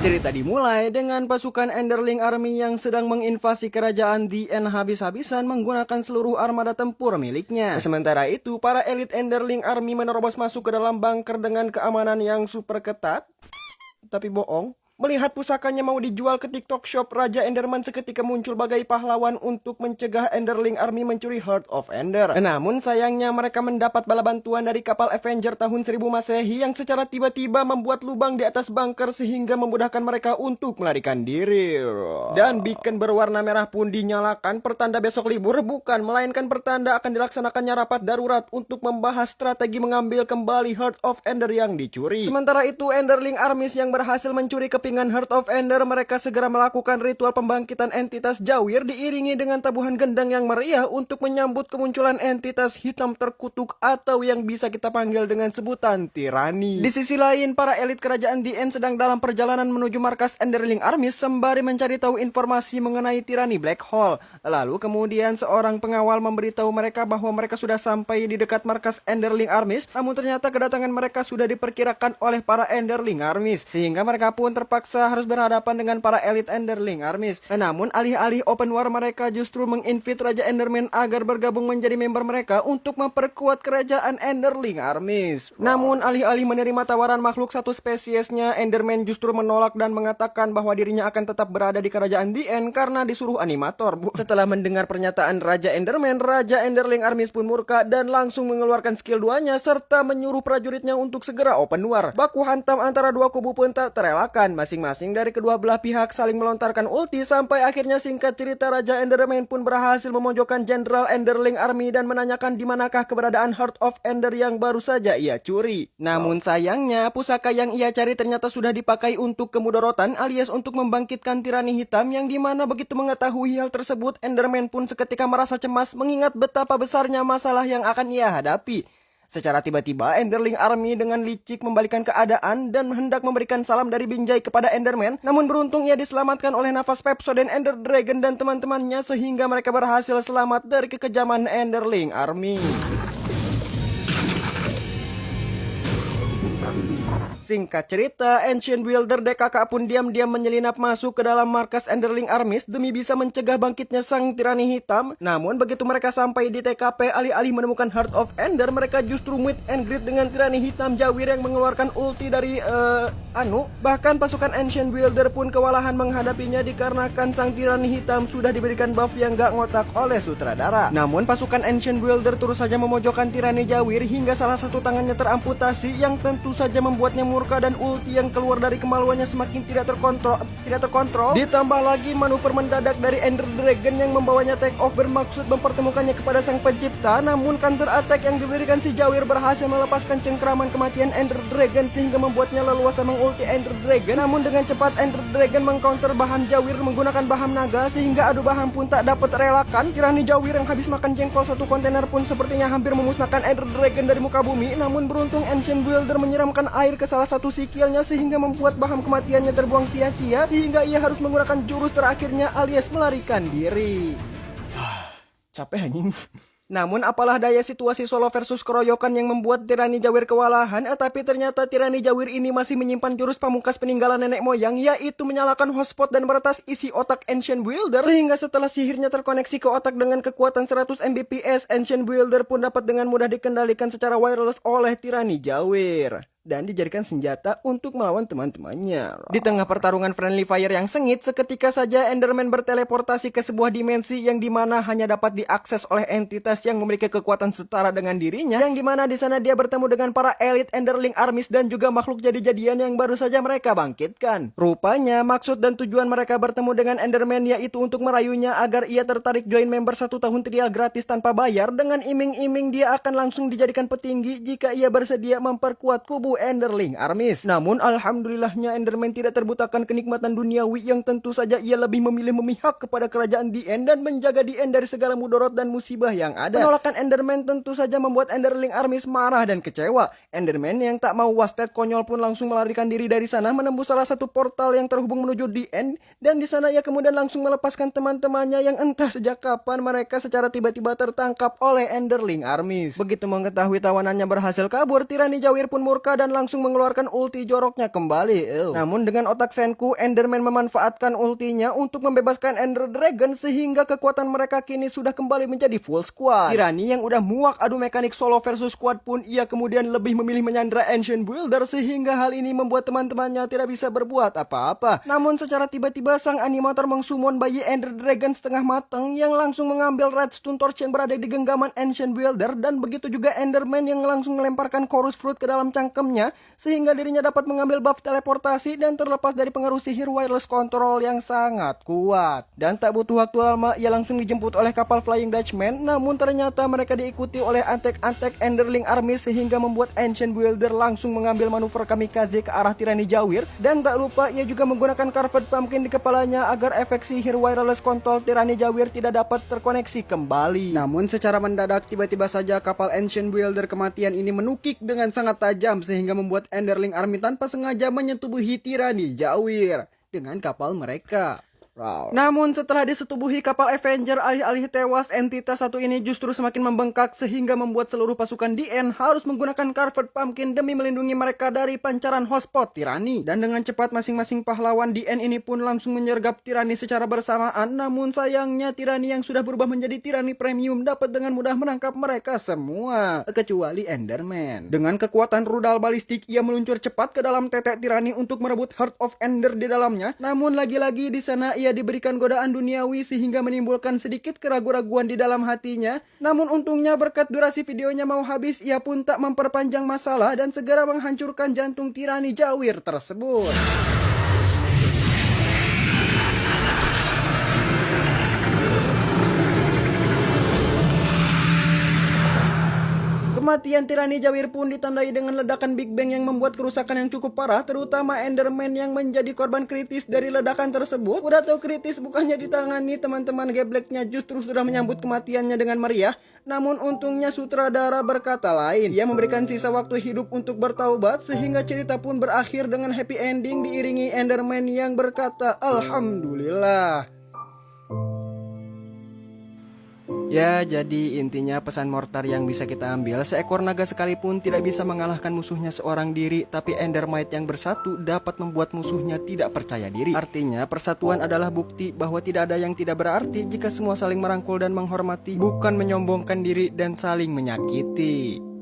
Cerita dimulai dengan pasukan Enderling Army yang sedang menginvasi kerajaan The End habis-habisan menggunakan seluruh armada tempur miliknya. Sementara itu, para elit Enderling Army menerobos masuk ke dalam bunker dengan keamanan yang super ketat. Tapi bohong. Melihat pusakanya mau dijual ke TikTok Shop, Raja Enderman seketika muncul bagai pahlawan untuk mencegah Enderling Army mencuri Heart of Ender. Namun sayangnya mereka mendapat bala bantuan dari kapal Avenger tahun 1000 Masehi yang secara tiba-tiba membuat lubang di atas bunker sehingga memudahkan mereka untuk melarikan diri. Dan beacon berwarna merah pun dinyalakan, pertanda besok libur bukan, melainkan pertanda akan dilaksanakannya rapat darurat untuk membahas strategi mengambil kembali Heart of Ender yang dicuri. Sementara itu, Enderling Armies yang berhasil mencuri kepingan Heart of Ender, mereka segera melakukan ritual pembangkitan entitas Jawir diiringi dengan tabuhan gendang yang meriah untuk menyambut kemunculan entitas hitam terkutuk atau yang bisa kita panggil dengan sebutan tirani. Di sisi lain, para elit kerajaan The End sedang dalam perjalanan menuju markas Enderling Armies sembari mencari tahu informasi mengenai tirani Black Hole. Lalu kemudian seorang pengawal memberitahu mereka bahwa mereka sudah sampai di dekat markas Enderling Armies, namun ternyata kedatangan mereka sudah diperkirakan oleh para Enderling Armies, sehingga mereka pun terpaksa harus berhadapan dengan para elit Enderling Armies. Namun alih-alih open war, mereka justru menginvite Raja Enderman agar bergabung menjadi member mereka untuk memperkuat kerajaan Enderling Armies. Namun alih-alih menerima tawaran makhluk satu spesiesnya, Enderman justru menolak dan mengatakan bahwa dirinya akan tetap berada di kerajaan The End karena disuruh animator. Setelah mendengar pernyataan Raja Enderman, Raja Enderling Armies pun murka dan langsung mengeluarkan skill 2-nya serta menyuruh prajuritnya untuk segera open war. Baku hantam antara dua kubu pun tak terelakkan. Masing-masing dari kedua belah pihak saling melontarkan ulti sampai akhirnya singkat cerita Raja Enderman pun berhasil memojokkan Jenderal Enderling Army dan menanyakan di manakah keberadaan Heart of Ender yang baru saja ia curi. Namun sayangnya pusaka yang ia cari ternyata sudah dipakai untuk kemudorotan alias untuk membangkitkan tirani hitam, yang dimana begitu mengetahui hal tersebut Enderman pun seketika merasa cemas mengingat betapa besarnya masalah yang akan ia hadapi. Secara tiba-tiba, Enderling Army dengan licik membalikan keadaan dan hendak memberikan salam dari Binjai kepada Enderman. Namun beruntung ia diselamatkan oleh nafas Pepsodent Ender Dragon dan teman-temannya sehingga mereka berhasil selamat dari kekejaman Enderling Army. Singkat cerita, Ancient Wielder DKK pun diam-diam menyelinap masuk ke dalam markas Enderling Armies demi bisa mencegah bangkitnya sang tirani hitam. Namun begitu mereka sampai di TKP, alih-alih menemukan Heart of Ender, mereka justru meet and greet dengan tirani hitam Jawir yang mengeluarkan ulti dari Bahkan pasukan Ancient Wielder pun kewalahan menghadapinya dikarenakan sang tirani hitam sudah diberikan buff yang gak ngotak oleh sutradara. Namun pasukan Ancient Wielder terus saja memojokkan tirani Jawir hingga salah satu tangannya teramputasi, yang tentu saja membuatnya murka dan ulti yang keluar dari kemaluannya semakin tidak terkontrol. Ditambah lagi manuver mendadak dari Ender Dragon yang membawanya take off bermaksud mempertemukannya kepada sang pencipta. Namun counter attack yang diberikan si Jawir berhasil melepaskan cengkraman kematian Ender Dragon sehingga membuatnya leluasa mengulti Ender Dragon. Namun dengan cepat Ender Dragon mengcounter bahan Jawir menggunakan bahan naga sehingga adu bahan pun tak dapat relakan. Tirani Jawir yang habis makan jengkol satu kontainer pun sepertinya hampir memusnahkan Ender Dragon dari muka bumi. Namun beruntung Ancient Wielder menyiramkan air ke salah satu sikilnya sehingga membuat bahan kematiannya terbuang sia-sia sehingga ia harus menggunakan jurus terakhirnya alias melarikan diri. Capek anjing. Namun apalah daya situasi solo versus keroyokan yang membuat tirani Jawir kewalahan, tapi ternyata tirani Jawir ini masih menyimpan jurus pamungkas peninggalan nenek moyang, yaitu menyalakan hotspot dan meretas isi otak Ancient Wielder, sehingga setelah sihirnya terkoneksi ke otak dengan kekuatan 100 Mbps, Ancient Wielder pun dapat dengan mudah dikendalikan secara wireless oleh tirani Jawir dan dijadikan senjata untuk melawan teman-temannya. Di tengah pertarungan friendly fire yang sengit, seketika saja Enderman berteleportasi ke sebuah dimensi yang dimana hanya dapat diakses oleh entitas yang memiliki kekuatan setara dengan dirinya, yang dimana di sana dia bertemu dengan para elit Enderling Armies dan juga makhluk jadi-jadian yang baru saja mereka bangkitkan. Rupanya maksud dan tujuan mereka bertemu dengan Enderman yaitu untuk merayunya agar ia tertarik join member 1 tahun trial gratis tanpa bayar, dengan iming-iming dia akan langsung dijadikan petinggi jika ia bersedia memperkuat kubu Enderling Armies. Namun alhamdulillahnya Enderman tidak terbutakan kenikmatan duniawi yang tentu saja ia lebih memilih memihak kepada kerajaan The End dan menjaga The End dari segala mudorot dan musibah yang ada. Penolakan Enderman tentu saja membuat Enderling Armies marah dan kecewa. Enderman yang tak mau wasted konyol pun langsung melarikan diri dari sana menembus salah satu portal yang terhubung menuju The End, dan di sana ia kemudian langsung melepaskan teman-temannya yang entah sejak kapan mereka secara tiba-tiba tertangkap oleh Enderling Armies. Begitu mengetahui tawanannya berhasil kabur, tirani Jawir pun murka dan langsung mengeluarkan ulti joroknya kembali. Namun dengan otak Senku, Enderman memanfaatkan ultinya untuk membebaskan Ender Dragon sehingga kekuatan mereka kini sudah kembali menjadi full squad. Tirani yang udah muak adu mekanik solo versus squad pun ia kemudian lebih memilih menyandra Ancient Builder sehingga hal ini membuat teman-temannya tidak bisa berbuat apa-apa. Namun secara tiba-tiba sang animator mengsummon bayi Ender Dragon setengah matang yang langsung mengambil Redstone Torch yang berada di genggaman Ancient Builder, dan begitu juga Enderman yang langsung melemparkan Chorus Fruit ke dalam cangkemnya sehingga dirinya dapat mengambil buff teleportasi dan terlepas dari pengaruh sihir wireless control yang sangat kuat. Dan tak butuh waktu lama ia langsung dijemput oleh kapal Flying Dutchman, namun ternyata mereka diikuti oleh antek-antek Enderling Army sehingga membuat Ancient Builder langsung mengambil manuver kamikaze ke arah Tirani Jawir, dan tak lupa ia juga menggunakan Carved Pumpkin di kepalanya agar efek sihir wireless control Tirani Jawir tidak dapat terkoneksi kembali. Namun secara mendadak tiba-tiba saja kapal Ancient Builder kematian ini menukik dengan sangat tajam sehingga membuat Enderling Army tanpa sengaja menyetubuhi Tirani Jawir dengan kapal mereka. Namun setelah disetubuhi kapal Avenger alih-alih tewas, entitas satu ini justru semakin membengkak sehingga membuat seluruh pasukan DN harus menggunakan Carved Pumpkin demi melindungi mereka dari pancaran hotspot Tirani. Dan dengan cepat masing-masing pahlawan DN ini pun langsung menyergap Tirani secara bersamaan. Namun sayangnya Tirani yang sudah berubah menjadi Tirani Premium dapat dengan mudah menangkap mereka semua, kecuali Enderman. Dengan kekuatan rudal balistik ia meluncur cepat ke dalam tetek Tirani untuk merebut Heart of Ender di dalamnya. Namun lagi-lagi di sana ia diberikan godaan duniawi sehingga menimbulkan sedikit keraguan-raguan di dalam hatinya. Namun untungnya berkat durasi videonya mau habis, ia pun tak memperpanjang masalah dan segera menghancurkan jantung Tirani Jawir tersebut. Kematian Tirani Jawir pun ditandai dengan ledakan Big Bang yang membuat kerusakan yang cukup parah, terutama Enderman yang menjadi korban kritis dari ledakan tersebut. Udah tahu kritis bukannya ditangani, teman-teman gebleknya justru sudah menyambut kematiannya dengan meriah. Namun untungnya sutradara berkata lain. Ia memberikan sisa waktu hidup untuk bertaubat sehingga cerita pun berakhir dengan happy ending diiringi Enderman yang berkata Alhamdulillah. Ya, jadi intinya pesan Mortar yang bisa kita ambil, seekor naga sekalipun tidak bisa mengalahkan musuhnya seorang diri, tapi Endermite yang bersatu dapat membuat musuhnya tidak percaya diri. Artinya, persatuan adalah bukti bahwa tidak ada yang tidak berarti jika semua saling merangkul dan menghormati, bukan menyombongkan diri dan saling menyakiti.